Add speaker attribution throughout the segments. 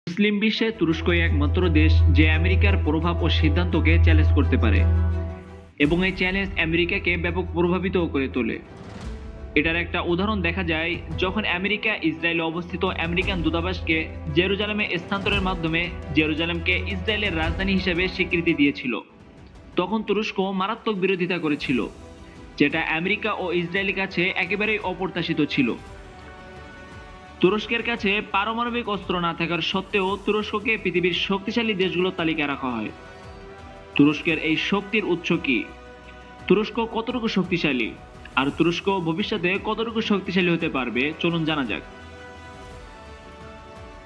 Speaker 1: মুসলিম বিশ্বে তুরস্কই একমাত্র দেশ যে আমেরিকার প্রভাব ও সিদ্ধান্তকে চ্যালেঞ্জ করতে পারে এবং এই চ্যালেঞ্জ আমেরিকাকে ব্যাপক প্রভাবিত করে তোলে। এটার একটা উদাহরণ দেখা যায় যখন আমেরিকা ইসরায়েলে অবস্থিত আমেরিকান দূতাবাসকে জেরুজালেমে স্থানান্তরের মাধ্যমে জেরুজালেমকে ইসরায়েলের রাজধানী হিসেবে স্বীকৃতি দিয়েছিল। তখন তুরস্ক মারাত্মক বিরোধিতা করেছিল, যেটা আমেরিকা ও ইসরায়েলের কাছে একেবারেই অপ্রত্যাশিত ছিল। তুরস্কের কাছে পারমাণবিক অস্ত্র না থাকার সত্ত্বেও তুরস্ককে পৃথিবীর শক্তিশালী দেশগুলোর তালিকায় রাখা হয়। তুরস্কের এই শক্তির উৎস কি? তুরস্ক কতটুকু শক্তিশালী, আর তুরস্ক ভবিষ্যতে কতটুকু শক্তিশালী হতে পারবে, চলুন জানা যাক।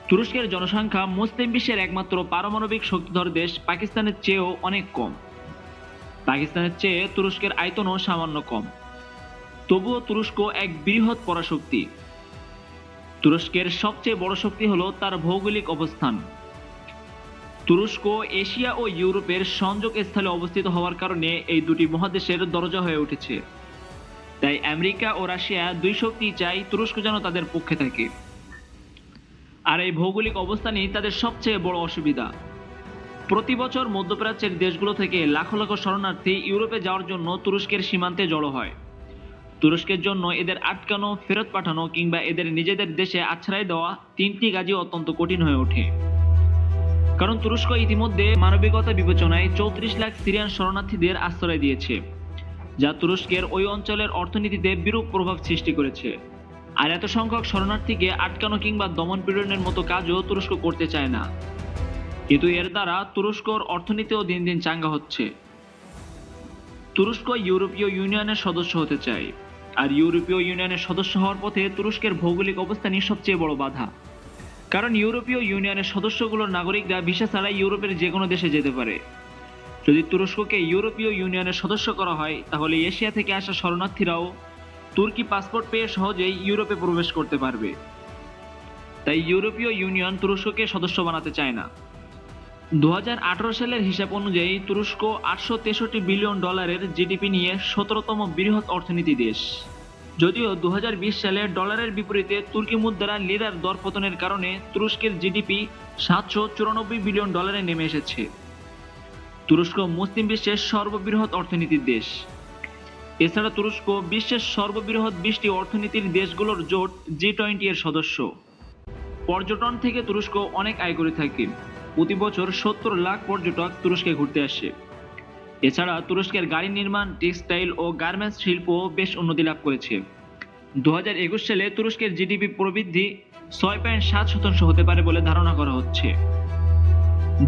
Speaker 1: তুরস্কের জনসংখ্যা মুসলিম বিশ্বের একমাত্র পারমাণবিক শক্তিধর দেশ পাকিস্তানের চেয়েও অনেক কম। পাকিস্তানের চেয়ে তুরস্কের আয়তনও সামান্য কম। তবুও তুরস্ক এক বৃহৎ পরাশক্তি। তুরস্কের সবচেয়ে বড় শক্তি হলো তার ভৌগোলিক অবস্থান। তুরস্ক এশিয়া ও ইউরোপের সংযোগস্থলে অবস্থিত হওয়ার কারণে এই দুটি মহাদেশের দরজা হয়ে উঠেছে। তাই আমেরিকা ও রাশিয়া দুই শক্তি চাই তুরস্ক যেন তাদের পক্ষে থাকে। আর এই ভৌগোলিক অবস্থানই তাদের সবচেয়ে বড় অসুবিধা। প্রতি বছর মধ্যপ্রাচ্যের দেশগুলো থেকে লাখ লাখ শরণার্থী ইউরোপে যাওয়ার জন্য তুরস্কের সীমান্তে জড়ো হয়। তুরস্কের জন্য এদের আটকানো, ফেরত পাঠানো কিংবা এদের নিজেদের দেশে আশ্রয় দেওয়া তিনটি কাজই অত্যন্ত কঠিন হয়ে ওঠে। কারণ তুরস্ক ইতিমধ্যে মানবিকতা বিবেচনায় 34 লাখ সিরিয়ান শরণার্থীদের আশ্রয় দিয়েছে, যা তুরস্কের ওই অঞ্চলের অর্থনীতিতে বিরূপ প্রভাব সৃষ্টি করেছে। আর এত সংখ্যক শরণার্থীকে আটকানো কিংবা দমন পীড়নের মতো কাজও তুরস্ক করতে চায় না। কিন্তু এর দ্বারা তুরস্কর অর্থনীতিও দিন দিন চাঙ্গা হচ্ছে। তুরস্ক ইউরোপীয় ইউনিয়নের সদস্য হতে চায়, আর ইউরোপীয় ইউনিয়নের সদস্য হওয়ার পথে তুরস্কের ভৌগোলিক অবস্থানই সবচেয়ে বড় বাধা। কারণ ইউরোপীয় ইউনিয়নের সদস্যগুলোর নাগরিকরা ভিসা ছাড়াই ইউরোপের যে কোনো দেশে যেতে পারে। যদি তুরস্ককে ইউরোপীয় ইউনিয়নের সদস্য করা হয়, তাহলে এশিয়া থেকে আসা শরণার্থীরাও তুর্কি পাসপোর্ট পেয়ে সহজেই ইউরোপে প্রবেশ করতে পারবে। তাই ইউরোপীয় ইউনিয়ন তুরস্ককে সদস্য বানাতে চায় না। 2018 সালের হিসাব অনুযায়ী তুরস্ক $863 বিলিয়ন জিডিপি নিয়ে 17তম বৃহৎ অর্থনীতি দেশ। যদিও 2020 সালে ডলারের বিপরীতে তুর্কি মুদ্রা লিরার দরপতনের কারণে তুরস্কের জিডিপি $794 বিলিয়ন নেমে এসেছে। তুরস্ক মুসলিম বিশ্বের সর্ববৃহৎ অর্থনীতির দেশ। এছাড়া তুরস্ক বিশ্বের সর্ববৃহৎ 20টি অর্থনীতির দেশগুলোর জোট G20 এর সদস্য। পর্যটন থেকে তুরস্ক অনেক আয় করে থাকে। প্রতি বছর 70 লাখ পর্যটক তুরস্কে ঘুরতে আসে। এছাড়া তুরস্কের গাড়ি নির্মাণ, টেক্সটাইল ও গার্মেন্টস শিল্পও বেশ উন্নতি লাভ করেছে। 2021 সালে তুরস্কের জিডিপি প্রবৃদ্ধি 6.7% হতে পারে বলে ধারণা করা হচ্ছে।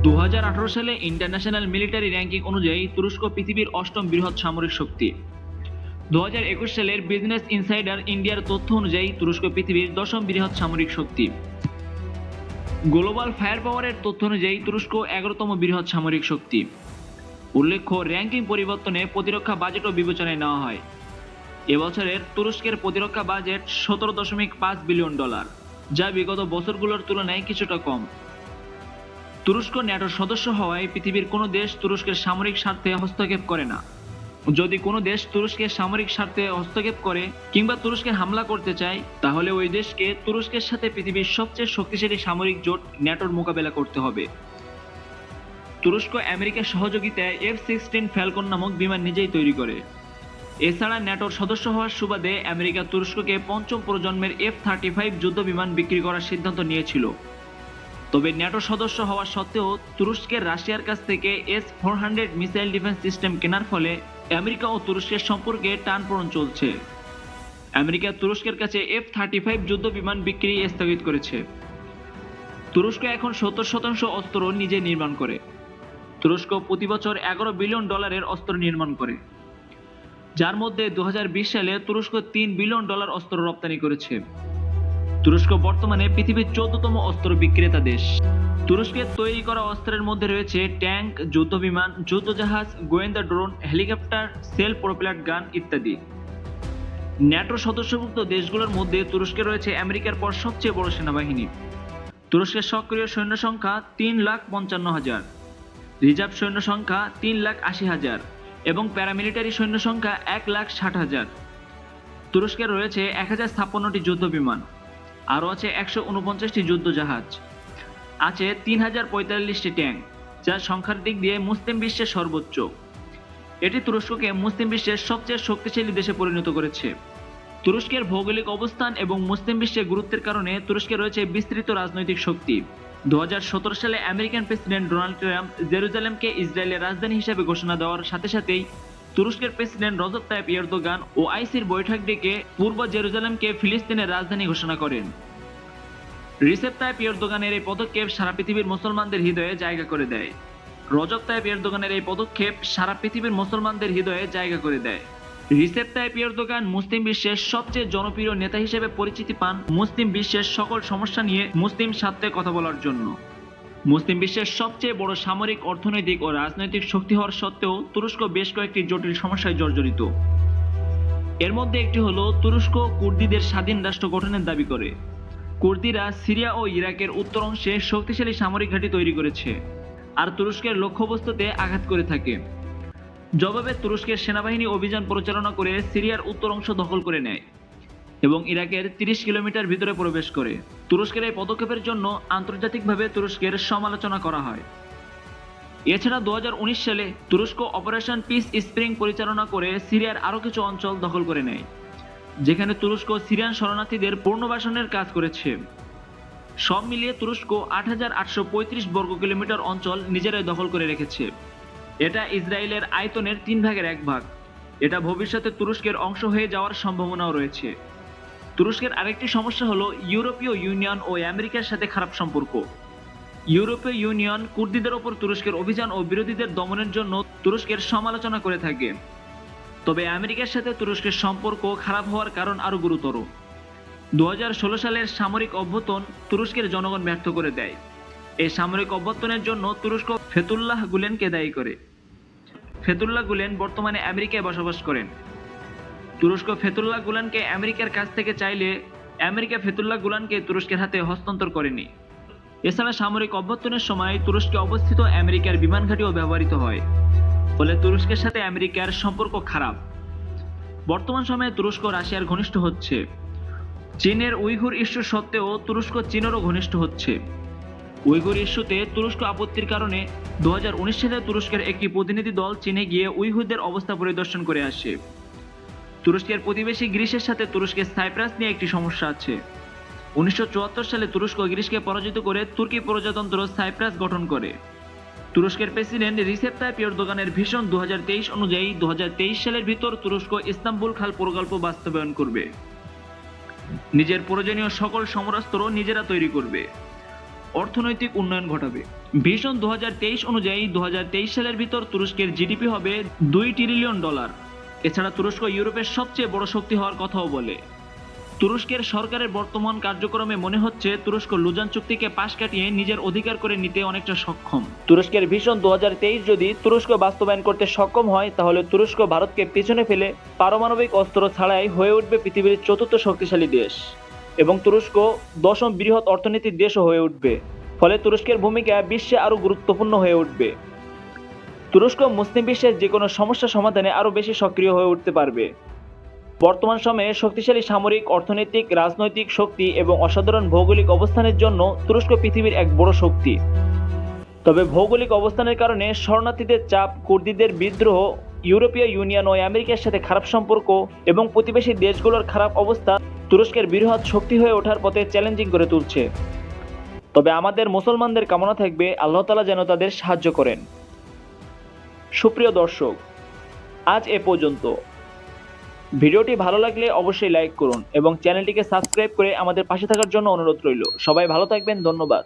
Speaker 1: 2018 সালে ইন্টারন্যাশনাল মিলিটারি র্যাঙ্কিং অনুযায়ী তুরস্ক পৃথিবীর 8ম বৃহৎ সামরিক শক্তি। 2021 সালের বিজনেস ইনসাইডার ইন্ডিয়ার তথ্য অনুযায়ী তুরস্ক পৃথিবীর 10ম বৃহৎ সামরিক শক্তি। গ্লোবাল ফায়ার পাওয়ারের তথ্য অনুযায়ী তুরস্ক 11তম বৃহৎ সামরিক শক্তি। উল্লেখ্য, র্যাঙ্কিং পরিবর্তনে প্রতিরক্ষা বাজেটও বিবেচনায় নেওয়া হয়। এবছরের তুরস্কের প্রতিরক্ষা বাজেট $17.5 বিলিয়ন, যা বিগত বছরগুলোর তুলনায় কিছুটা কম। তুরস্ক ন্যাটোর সদস্য হওয়ায় পৃথিবীর কোনো দেশ তুরস্কের সামরিক স্বার্থে হস্তক্ষেপ করে না। যদি কোনো দেশ তুরস্কের সামরিক স্বার্থে হস্তক্ষেপ করে কিংবা তুরস্কে হামলা করতে চায়, তাহলে ওই দেশকে তুরস্কের সাথে পৃথিবীর সবচেয়ে শক্তিশালী সামরিক জোট ন্যাটোর মোকাবেলা করতে হবে। তুরস্ক আমেরিকার সহযোগিতায় F-16 ফ্যালকন নামক বিমান নিজেই তৈরি করে। এছাড়া ন্যাটোর সদস্য হওয়ার সুবাদে আমেরিকা তুরস্ককে 5ম প্রজন্মের F-35 যুদ্ধ বিমান বিক্রি করার সিদ্ধান্ত নিয়েছিল। তবে ন্যাটো সদস্য হওয়া সত্ত্বেও তুরস্কের রাশিয়ার কাছ থেকে S-400 মিসাইল ডিফেন্স সিস্টেম কেনার ফলে আমেরিকা ও তুরস্কের সম্পর্কে টানপোড়েন চলছে। আমেরিকা তুরস্কের কাছে F-35 যুদ্ধ বিমান বিক্রি স্থগিত করেছে। তুরস্ক এখন 70% অস্ত্র নিজে নির্মাণ করে। তুরস্ক প্রতি বছর $11 বিলিয়ন অস্ত্র নির্মাণ করে, যার মধ্যে 2020 সালে তুরস্ক $3 বিলিয়ন অস্ত্র রপ্তানি করেছে। তুরস্ক বর্তমানে পৃথিবীর 14তম অস্ত্র বিক্রেতা দেশ। তুরস্কের তৈরি করা অস্ত্রের মধ্যে রয়েছে ট্যাঙ্ক, যুদ্ধবিমান, যুদ্ধজাহাজ, গোয়েন্দা ড্রোন, হেলিকপ্টার, সেলফ প্রোপেলার গান ইত্যাদি। ন্যাটো সদস্যভুক্ত দেশগুলোর মধ্যে তুরস্কে রয়েছে আমেরিকার পর সবচেয়ে বড় সেনাবাহিনী। তুরস্কের সক্রিয় সৈন্য সংখ্যা 3,55,000, রিজার্ভ সৈন্য সংখ্যা 3,80,000 এবং প্যারামিলিটারি সৈন্য সংখ্যা 1,60,000। তুরস্কে রয়েছে 1056টি যুদ্ধ বিমান, আরও আছে 149টি যুদ্ধ জাহাজ। আছে 3045টি ট্যাঙ্ক, যা সংখ্যার দিক দিয়ে মুসলিম বিশ্বের সর্বোচ্চ। এটি তুরস্ককে মুসলিম বিশ্বের সবচেয়ে শক্তিশালী দেশে পরিণত করেছে। তুরস্কের ভৌগোলিক অবস্থান এবং মুসলিম বিশ্বের গুরুত্বের কারণে তুরস্কে রয়েছে বিস্তৃত রাজনৈতিক শক্তি। 2017 সালে আমেরিকান প্রেসিডেন্ট ডোনাল্ড ট্রাম্প জেরুজালেমকে ইসরায়েলের রাজধানী হিসেবে ঘোষণা দেওয়ার সাথে সাথেই তুরস্কের প্রেসিডেন্ট রজব তাইপ এরদোগান ওআইসির বৈঠক ডেকে পূর্ব জেরুজালেমকে ফিলিস্তিনের রাজধানী ঘোষণা করেন। রিসেপ তাইপ এরদোগানের এই পদক্ষেপ সারা পৃথিবীর মুসলমানদের হৃদয়ে জায়গা করে দেয়। রজব তাইপ এরদোগানের এই পদক্ষেপ সারা পৃথিবীর মুসলমানদের হৃদয়ে জায়গা করে দেয়। রিসেপ তাইপ এরদোগান মুসলিম বিশ্বের সবচেয়ে জনপ্রিয় নেতা হিসেবে পরিচিতি পান মুসলিম বিশ্বের সকল সমস্যা নিয়ে মুসলিম স্বার্থে কথা বলার জন্য। মুসলিম বিশ্বের সবচেয়ে বড় সামরিক, অর্থনৈতিক ও রাজনৈতিক শক্তি হওয়ার সত্ত্বেও তুরস্ক বেশ কয়েকটি জটিল সমস্যায় জর্জরিত। এর মধ্যে একটি হলো তুরস্ক কুর্দিদের স্বাধীন রাষ্ট্র গঠনের দাবি করে। কুর্দিরা সিরিয়া ও ইরাকের উত্তর অংশে শক্তিশালী সামরিক ঘাঁটি তৈরি করেছে, আর তুরস্কের লক্ষ্যবস্তুতে আঘাত করে থাকে। জবাবে তুরস্কের সেনাবাহিনী অভিযান পরিচালনা করে সিরিয়ার উত্তর অংশ দখল করে নেয় এবং ইরাকের 30 কিলোমিটার ভিতরে প্রবেশ করে। তুরস্কের এই পদক্ষেপের জন্য আন্তর্জাতিকভাবে তুরস্কের সমালোচনা করা হয়। এছাড়া 2019 সালে তুরস্ক অপারেশন পিস স্প্রিং পরিচালনা করে সিরিয়ার আরও কিছু অঞ্চল দখল করে নেয়, যেখানে তুরস্ক সিরিয়ান শরণার্থীদের পুনর্বাসনের কাজ করেছে। সব মিলিয়ে তুরস্ক 8835 বর্গ কিলোমিটার অঞ্চল নিজেরাই দখল করে রেখেছে। এটা ইসরায়েলের আয়তনের 3 ভাগের 1 ভাগ। এটা ভবিষ্যতে তুরস্কের অংশ হয়ে যাওয়ার সম্ভাবনাও রয়েছে। তুরস্কের আরেকটি সমস্যা হলো ইউরোপীয় ইউনিয়ন ও আমেরিকার সাথে খারাপ সম্পর্ক। ইউরোপীয় ইউনিয়ন কুর্দিদের ওপর তুরস্কের অভিযান ও বিরোধীদের দমনের জন্য তুরস্কের সমালোচনা করে থাকে। তবে আমেরিকার সাথে তুরস্কের সম্পর্ক খারাপ হওয়ার কারণ আরও গুরুতর। 2016 সালের সামরিক অভ্যুত্থান তুরস্কের জনগণ ব্যর্থ করে দেয়। এই সামরিক অভ্যুত্থানের জন্য তুরস্ক ফেতুল্লাহ গুলেনকে দায়ী করে। ফেতুল্লাহ গুলেন বর্তমানে আমেরিকায় বসবাস করেন। তুরস্ক ফেতুল্লাহ গুলানকে আমেরিকার কাছ থেকে চাইলে আমেরিকা ফেতুল্লাহ গুলানকে তুরস্কের হাতে হস্তান্তর করেনি। এছাড়া সামরিক অভ্যুত্থানের সময় তুরস্কে অবস্থিত আমেরিকার বিমান ঘাঁটিও ব্যবহৃত হয়, ফলে তুরস্কের সাথে আমেরিকার সম্পর্ক খারাপ। বর্তমান সময়ে তুরস্ক রাশিয়ার ঘনিষ্ঠ হচ্ছে। চীনের উইঘুর ইস্যু সত্ত্বেও তুরস্ক চীনেরও ঘনিষ্ঠ হচ্ছে। উইঘুর ইস্যুতে তুরস্ক আপত্তির কারণে 2019 সালে তুরস্কের একটি প্রতিনিধি দল চীনে গিয়ে উইঘুরদের অবস্থা পরিদর্শন করে আসে। তুরস্কের প্রতিবেশী গ্রিসের সাথে তুরস্কের সাইপ্রাস নিয়ে একটি সমস্যা আছে। 1974 সালে তুরস্ক গ্রিসকে পরাজিত করে তুর্কি প্রজাতন্ত্র সাইপ্রাস গঠন করে। তুরস্কের প্রেসিডেন্ট রিসেপ তাইপ এরদোগানের ভিশন 2023 অনুযায়ী 2023 সালের ভিতর তুরস্ক ইস্তাম্বুল খাল প্রকল্প বাস্তবায়ন করবে। নিজের প্রয়োজনীয় সকল সমরাস্ত্র নিজেরা তৈরি করবে। অর্থনৈতিক উন্নয়ন ঘটাবে। ভিশন 2023 অনুযায়ী 2023 সালের ভিতর তুরস্কের জিডিপি হবে $2 ট্রিলিয়ন। এছাড়া তুরস্ক ইউরোপের সবচেয়ে বড় শক্তি হওয়ার কথাও বলে। তুরস্কের সরকারের বর্তমান কার্যক্রমে মনে হচ্ছে তুরস্ক লুজান চুক্তিকে পাশ কাটিয়ে নিজের অধিকার করে নিতে অনেকটা সক্ষম। তুরস্কের ভিশন 2023 যদি তুরস্ক বাস্তবায়ন করতে সক্ষম হয়, তাহলে তুরস্ক ভারতকে পিছনে ফেলে পারমাণবিক অস্ত্র ছাড়াই হয়ে উঠবে পৃথিবীর 4র্থ শক্তিশালী দেশ এবং তুরস্ক 10ম বৃহৎ অর্থনীতির দেশও হয়ে উঠবে। ফলে তুরস্কের ভূমিকা বিশ্বে আরও গুরুত্বপূর্ণ হয়ে উঠবে। তুরস্ক মুসলিম বিশ্বের যে কোনো সমস্যা সমাধানে আরও বেশি সক্রিয় হয়ে উঠতে পারবে। বর্তমান সময়ে শক্তিশালী সামরিক, অর্থনৈতিক, রাজনৈতিক শক্তি এবং অসাধারণ ভৌগোলিক অবস্থানের জন্য তুরস্ক পৃথিবীর এক বড় শক্তি। তবে ভৌগোলিক অবস্থানের কারণে শরণার্থীদের চাপ, কুর্দিদের বিদ্রোহ, ইউরোপীয় ইউনিয়ন ও আমেরিকার সাথে খারাপ সম্পর্ক এবং প্রতিবেশী দেশগুলোর খারাপ অবস্থা তুরস্কের বৃহৎ শক্তি হয়ে ওঠার পথে চ্যালেঞ্জিং করে তুলছে। তবে আমাদের মুসলমানদের কামনা থাকবে আল্লাহ তাআলা যেন তাদের সাহায্য করেন। সুপ্রিয় দর্শক, আজ এ পর্যন্ত। ভিডিওটি ভালো লাগলে অবশ্যই লাইক করুন এবং চ্যানেলটিকে সাবস্ক্রাইব করে আমাদের পাশে থাকার জন্য অনুরোধ রইল। সবাই ভালো থাকবেন, ধন্যবাদ।